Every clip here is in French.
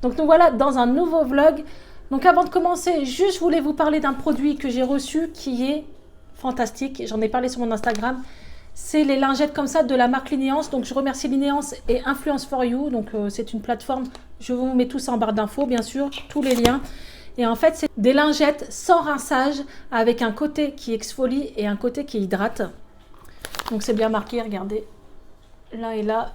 Donc nous voilà dans un nouveau vlog. Donc avant de commencer, juste je voulais vous parler d'un produit que j'ai reçu qui est fantastique. J'en ai parlé sur mon Instagram. C'est les lingettes comme ça de la marque Linéance. Donc je remercie Linéance et Influence for You. Donc c'est une plateforme. Je vous mets tout ça en barre d'infos bien sûr, tous les liens. Et en fait c'est des lingettes sans rinçage avec un côté qui exfolie et un côté qui hydrate. Donc c'est bien marqué, regardez. Là et là.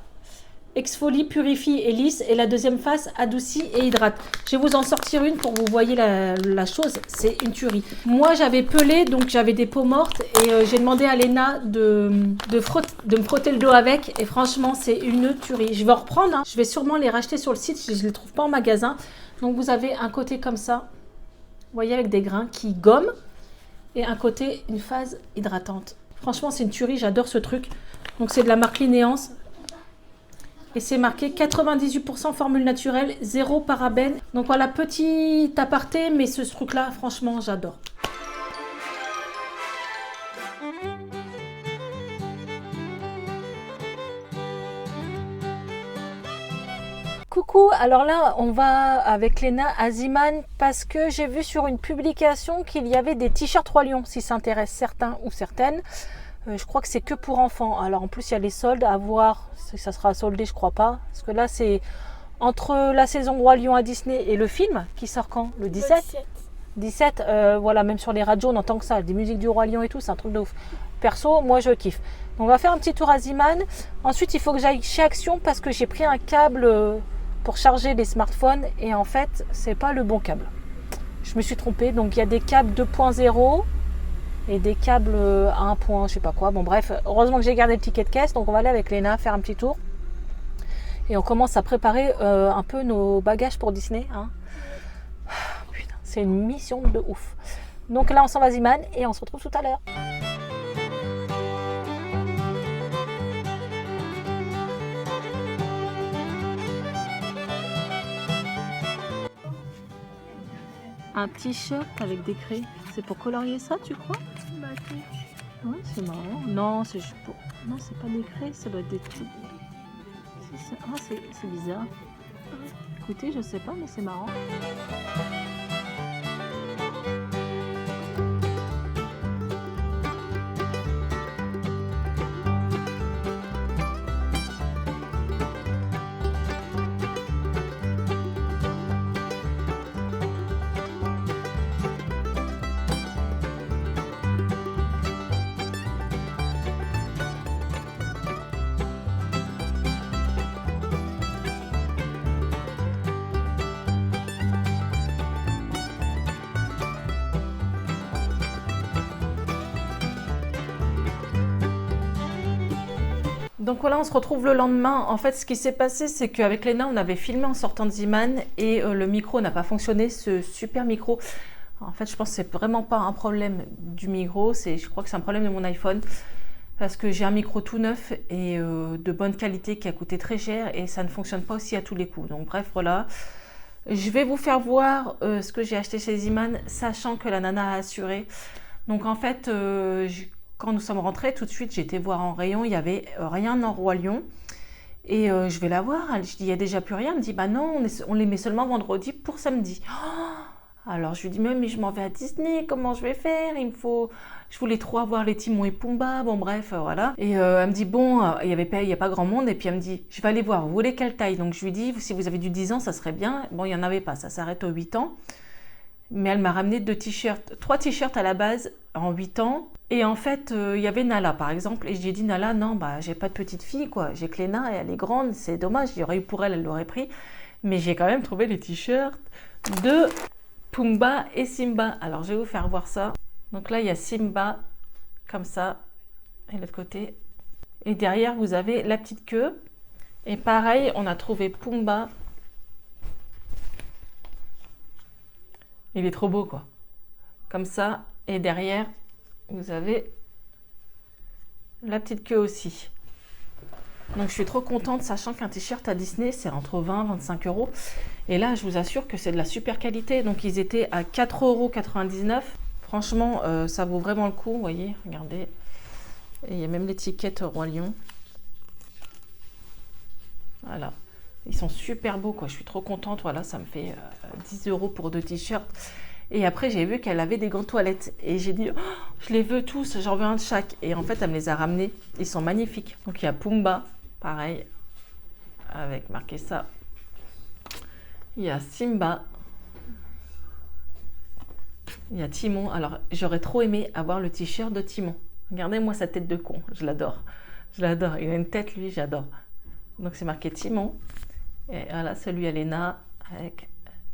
Exfolie, purifie et lisse. Et la deuxième face, adoucit et hydrate. Je vais vous en sortir une pour que vous voyez la chose. C'est une tuerie. Moi, j'avais pelé, donc j'avais des peaux mortes. Et j'ai demandé à Léna de me frotter le dos avec. Et franchement, c'est une tuerie. Je vais en reprendre. Hein. Je vais sûrement les racheter sur le site si je ne les trouve pas en magasin. Donc, vous avez un côté comme ça. Vous voyez, avec des grains qui gomment. Et un côté, une phase hydratante. Franchement, c'est une tuerie. J'adore ce truc. Donc, c'est de la marque Linéance. Et c'est marqué 98% formule naturelle, 0 parabènes. Donc voilà, petit aparté, mais ce truc-là, franchement, j'adore. Coucou, alors là, on va avec Léna à Ziman parce que j'ai vu sur une publication qu'il y avait des t-shirts Roi Lion, si ça intéresse certains ou certaines. Je crois que c'est que pour enfants. Alors en plus, il y a les soldes à voir. Ça sera soldé, je crois pas. Parce que là, c'est entre la saison Roi Lion à Disney et le film qui sort quand? Le 17 17, voilà, même sur les radios, on entend que ça. Des musiques du Roi Lion et tout, c'est un truc de ouf. Perso, moi, je kiffe. Donc, on va faire un petit tour à Ziman. Ensuite, il faut que j'aille chez Action parce que j'ai pris un câble pour charger les smartphones. Et en fait, c'est pas le bon câble. Je me suis trompée. Donc, il y a des câbles 2.0. Et des câbles à un point, je sais pas quoi. Bon bref, heureusement que j'ai gardé le ticket de caisse. Donc on va aller avec Léna faire un petit tour. Et on commence à préparer un peu nos bagages pour Disney. Hein. Putain, c'est une mission de ouf. Donc là on s'en va à Ziman et on se retrouve tout à l'heure. Un t-shirt avec des craies. C'est pour colorier ça, tu crois? Ouais, c'est marrant. Non, c'est juste pour... Non, c'est pas des craies, ça doit être des trucs... Ah, c'est bizarre. Écoutez, je sais pas, mais c'est marrant. Donc voilà, on se retrouve le lendemain. En fait, ce qui s'est passé, c'est qu'avec Léna, on avait filmé en sortant de Ziman et le micro n'a pas fonctionné, ce super micro. En fait, je pense que c'est vraiment pas un problème du micro, je crois que c'est un problème de mon iPhone parce que j'ai un micro tout neuf et de bonne qualité qui a coûté très cher et ça ne fonctionne pas aussi à tous les coups. Donc bref, voilà. Je vais vous faire voir ce que j'ai acheté chez Ziman, sachant que la nana a assuré. Donc en fait, quand nous sommes rentrés, tout de suite, j'ai été voir en rayon, il n'y avait rien en Roi Lion. Et je vais la voir, je dis, il n'y a déjà plus rien. Elle me dit, bah non, on les met seulement vendredi pour samedi. Oh, alors je lui dis, mais je m'en vais à Disney, comment je vais faire? Je voulais trop avoir les Timon et Pumba, bon bref, voilà. Et elle me dit, bon, il n'y a pas grand monde. Et puis elle me dit, je vais aller voir, vous voulez quelle taille? Donc je lui dis, si vous avez du 10 ans, ça serait bien. Bon, il n'y en avait pas, ça s'arrête aux 8 ans. Mais elle m'a ramené 3 t-shirts à la base en 8 ans. Et en fait, il y avait Nala par exemple. Et j'ai dit, Nala, non, bah, j'ai pas de petite fille, quoi. J'ai que Léna et elle est grande, c'est dommage. Il y aurait eu pour elle, elle l'aurait pris. Mais j'ai quand même trouvé les t-shirts de Pumba et Simba. Alors, je vais vous faire voir ça. Donc là, il y a Simba, comme ça. Et l'autre côté. Et derrière, vous avez la petite queue. Et pareil, on a trouvé Pumba. Il est trop beau, quoi. Comme ça. Et derrière, vous avez la petite queue aussi. Donc, je suis trop contente, sachant qu'un t-shirt à Disney, c'est entre 20 et 25 euros. Et là, je vous assure que c'est de la super qualité. Donc, ils étaient à 4,99 €. Franchement, ça vaut vraiment le coup. Vous voyez, regardez. Et il y a même l'étiquette Roi Lion. Voilà. Ils sont super beaux, quoi. Je suis trop contente. Voilà, ça me fait 10 € pour 2 t-shirts. Et après, j'ai vu qu'elle avait des gants toilettes. Et j'ai dit, oh, je les veux tous, j'en veux un de chaque. Et en fait, elle me les a ramenés. Ils sont magnifiques. Donc, il y a Pumba, pareil, avec marqué ça. Il y a Simba. Il y a Timon. Alors, j'aurais trop aimé avoir le t-shirt de Timon. Regardez-moi sa tête de con. Je l'adore. Je l'adore. Il a une tête, lui, j'adore. Donc, c'est marqué Timon. Et voilà, celui à Léna avec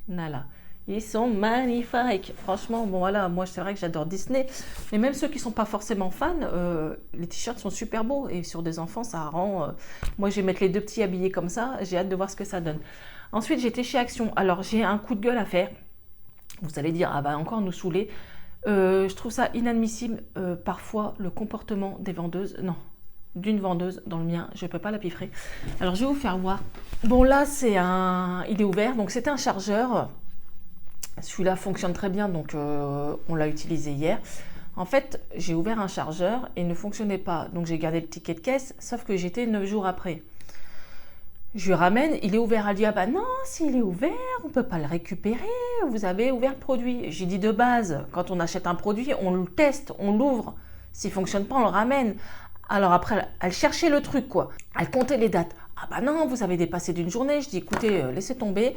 Nala. Ils sont magnifiques. Franchement, bon voilà, moi c'est vrai que j'adore Disney. Mais même ceux qui ne sont pas forcément fans, les t-shirts sont super beaux. Et sur des enfants, ça rend... moi, je vais mettre les 2 petits habillés comme ça. J'ai hâte de voir ce que ça donne. Ensuite, j'étais chez Action. Alors, j'ai un coup de gueule à faire. Vous allez dire, ah va encore nous saouler. Je trouve ça inadmissible, parfois, le comportement des vendeuses. Non, d'une vendeuse dans le mien, je ne peux pas la piffrer. Alors, je vais vous faire voir. Bon, là, il est ouvert. Donc, c'était un chargeur. Celui-là fonctionne très bien, donc on l'a utilisé hier. En fait, j'ai ouvert un chargeur et il ne fonctionnait pas. Donc, j'ai gardé le ticket de caisse, sauf que j'étais 9 jours après. Je lui ramène, il est ouvert. Elle dit, ah bah non, s'il est ouvert, on ne peut pas le récupérer. Vous avez ouvert le produit. J'ai dit de base, quand on achète un produit, on le teste, on l'ouvre. S'il ne fonctionne pas, on le ramène. Alors après, elle cherchait le truc, quoi. Elle comptait les dates. Ah bah non, vous avez dépassé d'une journée. Je dis, écoutez, laissez tomber.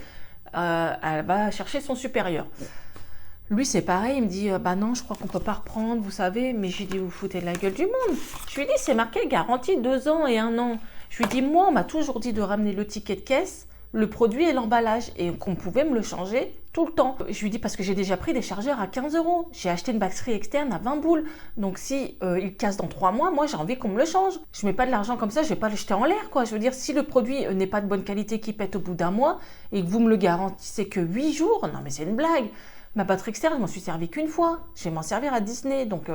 Elle va chercher son supérieur. Lui, c'est pareil, il me dit, bah non, je crois qu'on ne peut pas reprendre, vous savez. Mais j'ai dit, vous foutez de la gueule du monde. Je lui ai dit, c'est marqué garantie 2 ans et 1 an. Je lui ai dit, moi, on m'a toujours dit de ramener le ticket de caisse, le produit et l'emballage, et qu'on pouvait me le changer tout le temps. Je lui dis, parce que j'ai déjà pris des chargeurs à 15 €. J'ai acheté une batterie externe à 20 boules. Donc, si il casse dans 3 mois, moi, j'ai envie qu'on me le change. Je ne mets pas de l'argent comme ça, je ne vais pas le jeter en l'air, quoi. Je veux dire, si le produit n'est pas de bonne qualité, qui pète au bout d'1 mois, et que vous me le garantissez que 8 jours, non, mais c'est une blague. Ma batterie externe, je m'en suis servi qu'une fois. Je vais m'en servir à Disney. Donc,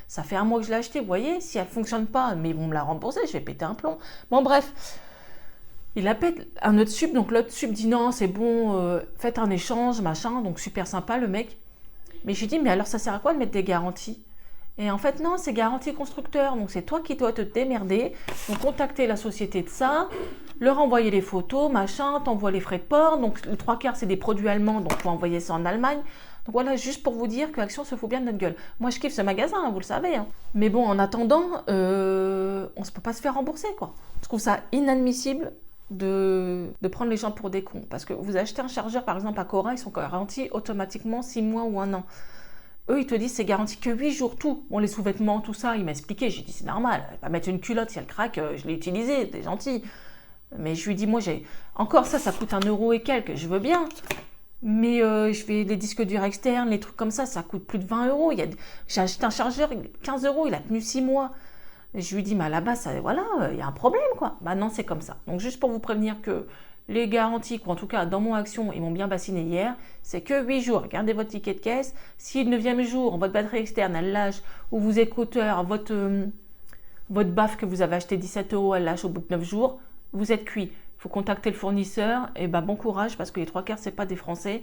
ça fait 1 mois que je l'ai acheté. Vous voyez, si elle ne fonctionne pas, mais ils vont me la rembourser, je vais péter un plomb. Bon, bref. Il appelle un autre sub. Donc, l'autre sub dit non, c'est bon, faites un échange, machin. Donc, super sympa, le mec. Mais j'ai dit, mais alors, ça sert à quoi de mettre des garanties? Et en fait, non, c'est garantie constructeur. Donc, c'est toi qui dois te démerder. Donc, contacter la société de ça, leur envoyer les photos, machin, t'envoies les frais de port. Donc, les 3/4, c'est des produits allemands. Donc, il faut envoyer ça en Allemagne. Donc voilà, juste pour vous dire que Action se fout bien de notre gueule. Moi, je kiffe ce magasin, hein, vous le savez. Hein. Mais bon, en attendant, on ne peut pas se faire rembourser, quoi. Je trouve ça inadmissible de prendre les gens pour des cons. Parce que vous achetez un chargeur, par exemple, à Cora, ils sont garantis automatiquement 6 mois ou 1 an. Eux, ils te disent c'est garanti que 8 jours, tout. Bon, les sous-vêtements, tout ça, il m'a expliqué. J'ai dit, c'est normal, pas mettre une culotte, si elle craque, je l'ai utilisée, t'es gentil. Mais je lui dis, moi, encore ça coûte 1 € et quelques, je veux bien. Mais je fais les disques durs externes, les trucs comme ça coûte plus de 20 €. J'ai acheté un chargeur, 15 €, il a tenu 6 mois. Et je lui dis, mais à la base, voilà, il y a un problème, quoi. Bah non, c'est comme ça. Donc, juste pour vous prévenir que les garanties, ou en tout cas, dans mon Action, ils m'ont bien bassiné hier, c'est que 8 jours. Gardez votre ticket de caisse. Si le 9e jour, votre batterie externe, elle lâche, ou vos écouteurs, votre baffe que vous avez acheté 17 €, elle lâche au bout de 9 jours, vous êtes cuit. Il faut contacter le fournisseur, et ben bon courage parce que les 3/4 c'est pas des Français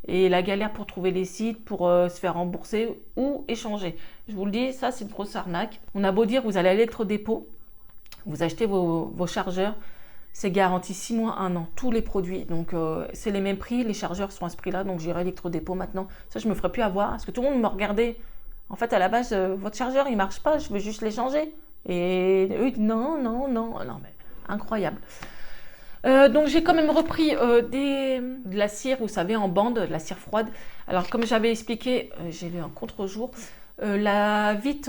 et la galère pour trouver les sites, pour se faire rembourser ou échanger. Je vous le dis, ça c'est une grosse arnaque. On a beau dire vous allez à l'électrodépôt, vous achetez vos chargeurs, c'est garanti 6 mois, 1 an, tous les produits. Donc c'est les mêmes prix, les chargeurs sont à ce prix-là, donc j'irai à l'électrodépôt maintenant. Ça je me ferai plus avoir parce que tout le monde me regardait. En fait à la base votre chargeur il marche pas, je veux juste les changer. Et eux non mais incroyable. Donc j'ai quand même repris de la cire, vous savez, en bande, de la cire froide. Alors comme j'avais expliqué, j'ai lu un contre-jour, la Vite,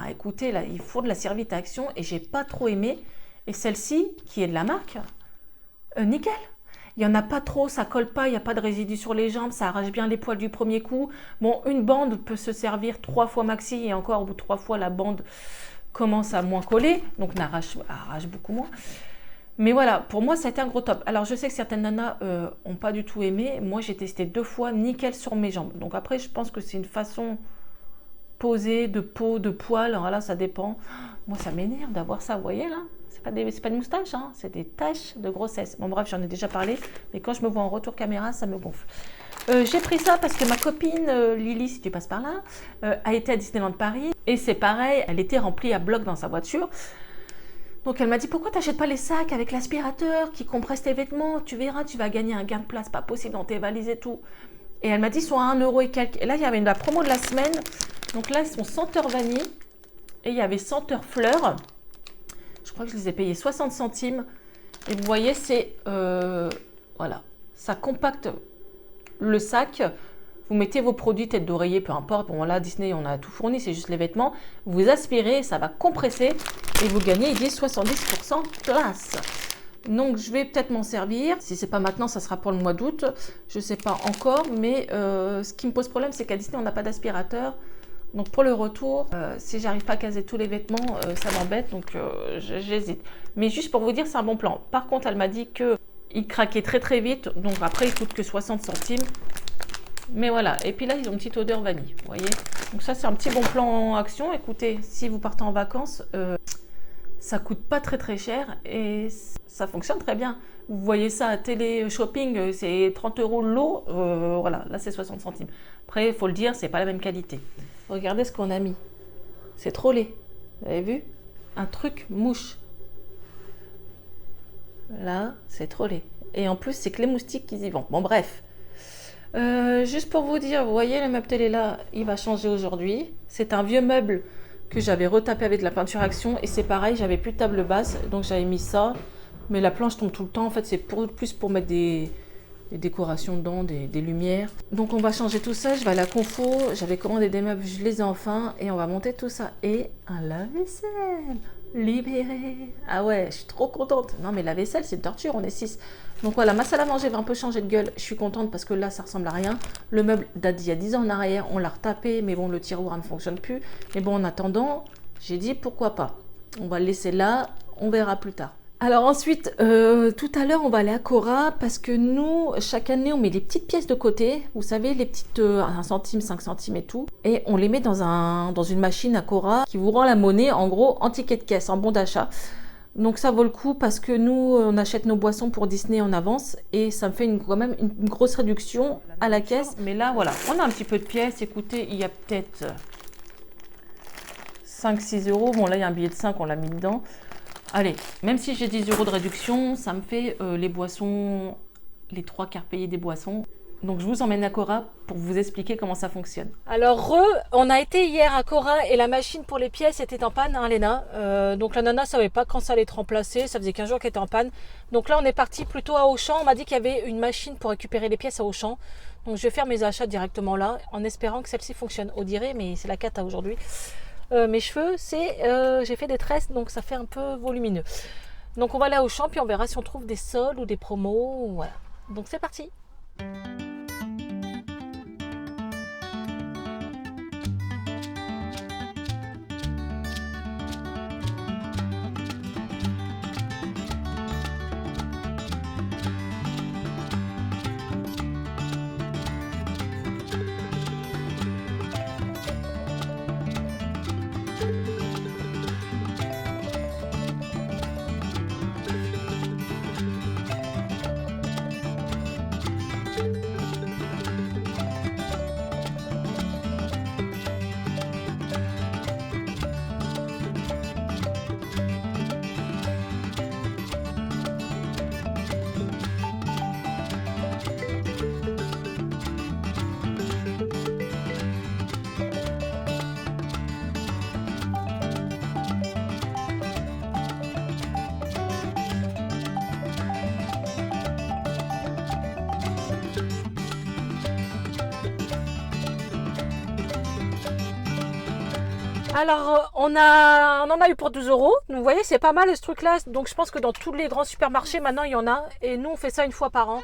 écoutez, là, il faut de la cire Vite Action et j'ai pas trop aimé. Et celle-ci, qui est de la marque, nickel. Il n'y en a pas trop, ça colle pas, il n'y a pas de résidus sur les jambes, ça arrache bien les poils du premier coup. Bon, une bande peut se servir 3 fois maxi et encore au bout de 3 fois, la bande commence à moins coller, donc arrache beaucoup moins. Mais voilà, pour moi, ça a été un gros top. Alors, je sais que certaines nanas n'ont pas du tout aimé. Moi, j'ai testé 2 fois nickel sur mes jambes. Donc après, je pense que c'est une façon posée de peau, de poils. Alors là, ça dépend. Moi, ça m'énerve d'avoir ça, vous voyez là? C'est pas des moustaches, hein, c'est des taches de grossesse. Bon, bref, j'en ai déjà parlé. Mais quand je me vois en retour caméra, ça me gonfle. J'ai pris ça parce que ma copine Lily, si tu passes par là, a été à Disneyland Paris. Et c'est pareil, elle était remplie à bloc dans sa voiture. Donc elle m'a dit, pourquoi tu n'achètes pas les sacs avec l'aspirateur qui compresse tes vêtements? Tu verras, tu vas gagner un gain de place, pas possible dans tes valises et tout. Et elle m'a dit, ils sont à 1 € et quelques. Et là, il y avait la promo de la semaine. Donc là, ils sont senteur vanille. Et il y avait senteur fleurs. Je crois que je les ai payés 60 centimes. Et vous voyez, c'est... voilà. Ça compacte le sac. Vous mettez vos produits, tête d'oreiller, peu importe. Bon, là, Disney, on a tout fourni, c'est juste les vêtements. Vous aspirez, ça va compresser. Et vous gagnez, ils disent 70% de place. Donc, je vais peut-être m'en servir. Si ce n'est pas maintenant, ça sera pour le mois d'août. Je ne sais pas encore. Mais ce qui me pose problème, c'est qu'à Disney, on n'a pas d'aspirateur. Donc, pour le retour, si j'arrive pas à caser tous les vêtements, ça m'embête. Donc, j'hésite. Mais juste pour vous dire, c'est un bon plan. Par contre, elle m'a dit qu'il craquait très très vite. Donc, après, il coûte que 60 centimes. Mais voilà. Et puis là, ils ont une petite odeur vanille. Vous voyez? Donc, ça, c'est un petit bon plan en action. Écoutez, si vous partez en vacances... ça coûte pas très très cher et ça fonctionne très bien. Vous voyez ça à télé shopping, c'est 30 € le lot. Voilà, là c'est 60 centimes. Après, il faut le dire, c'est pas la même qualité. Regardez ce qu'on a mis. C'est trop laid. Vous avez vu? Un truc mouche. Là, c'est trop laid. Et en plus, c'est que les moustiques qui y vont. Bon, bref. Juste pour vous dire, vous voyez, le meuble télé là, il va changer aujourd'hui. C'est un vieux meuble que j'avais retapé avec de la peinture action et c'est pareil, j'avais plus de table basse donc j'avais mis ça, mais la planche tombe tout le temps. En fait, c'est plus pour mettre des décorations dedans, des lumières. Donc on va changer tout ça. Je vais à la Confo, j'avais commandé des meubles, je les ai enfin et on va monter tout ça. Et un lave-vaisselle libéré. Ah ouais, je suis trop contente. Non mais la vaisselle, c'est une torture, on est 6. Donc voilà, ma salle à manger va un peu changer de gueule. Je suis contente parce que là, ça ressemble à rien. Le meuble date d'il y a 10 ans en arrière. On l'a retapé, mais bon, le tiroir ne fonctionne plus. Mais bon, en attendant, j'ai dit pourquoi pas. On va le laisser là, on verra plus tard. Alors ensuite, tout à l'heure, on va aller à Cora parce que nous, chaque année, on met des petites pièces de côté. Vous savez, les petites 1 centime, 5 centimes et tout. Et on les met dans une machine à Cora qui vous rend la monnaie, en gros, en ticket de caisse, en bon d'achat. Donc ça vaut le coup parce que nous, on achète nos boissons pour Disney en avance et ça me fait quand même une grosse réduction à la caisse. Mais là, voilà, on a un petit peu de pièces. Écoutez, il y a peut-être 5-6 €. Bon, là, il y a un billet de 5, on l'a mis dedans. Allez, même si j'ai 10 € de réduction, ça me fait les boissons, les 3/4 payés des boissons. Donc je vous emmène à Cora pour vous expliquer comment ça fonctionne. Alors on a été hier à Cora et la machine pour les pièces était en panne, hein, Léna. Donc la nana ne savait pas quand ça allait être remplacé, ça faisait 15 jours qu'elle était en panne. Donc là on est parti plutôt à Auchan, on m'a dit qu'il y avait une machine pour récupérer les pièces à Auchan. Donc je vais faire mes achats directement là en espérant que celle-ci fonctionne. On dirait, mais c'est la cata aujourd'hui. Mes cheveux, j'ai fait des tresses donc ça fait un peu volumineux. Donc on va aller à Auchan puis on verra si on trouve des soldes ou des promos. Voilà. Donc c'est parti. Alors, on en a eu pour 12 €. Donc, vous voyez, c'est pas mal ce truc-là. Donc, je pense que dans tous les grands supermarchés, maintenant, il y en a. Et nous, on fait ça une fois par an.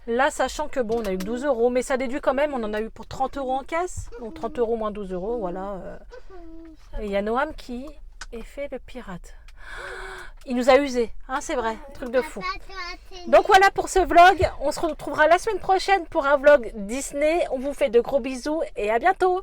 Là, sachant que, bon, on a eu 12 €. Mais ça déduit quand même. On en a eu pour 30 € en caisse. Donc, 30 € moins 12 €. Voilà. Et il y a Noam qui est fait le pirate. Il nous a usés. Hein, c'est vrai. Truc de fou. Donc, voilà pour ce vlog. On se retrouvera la semaine prochaine pour un vlog Disney. On vous fait de gros bisous. Et à bientôt.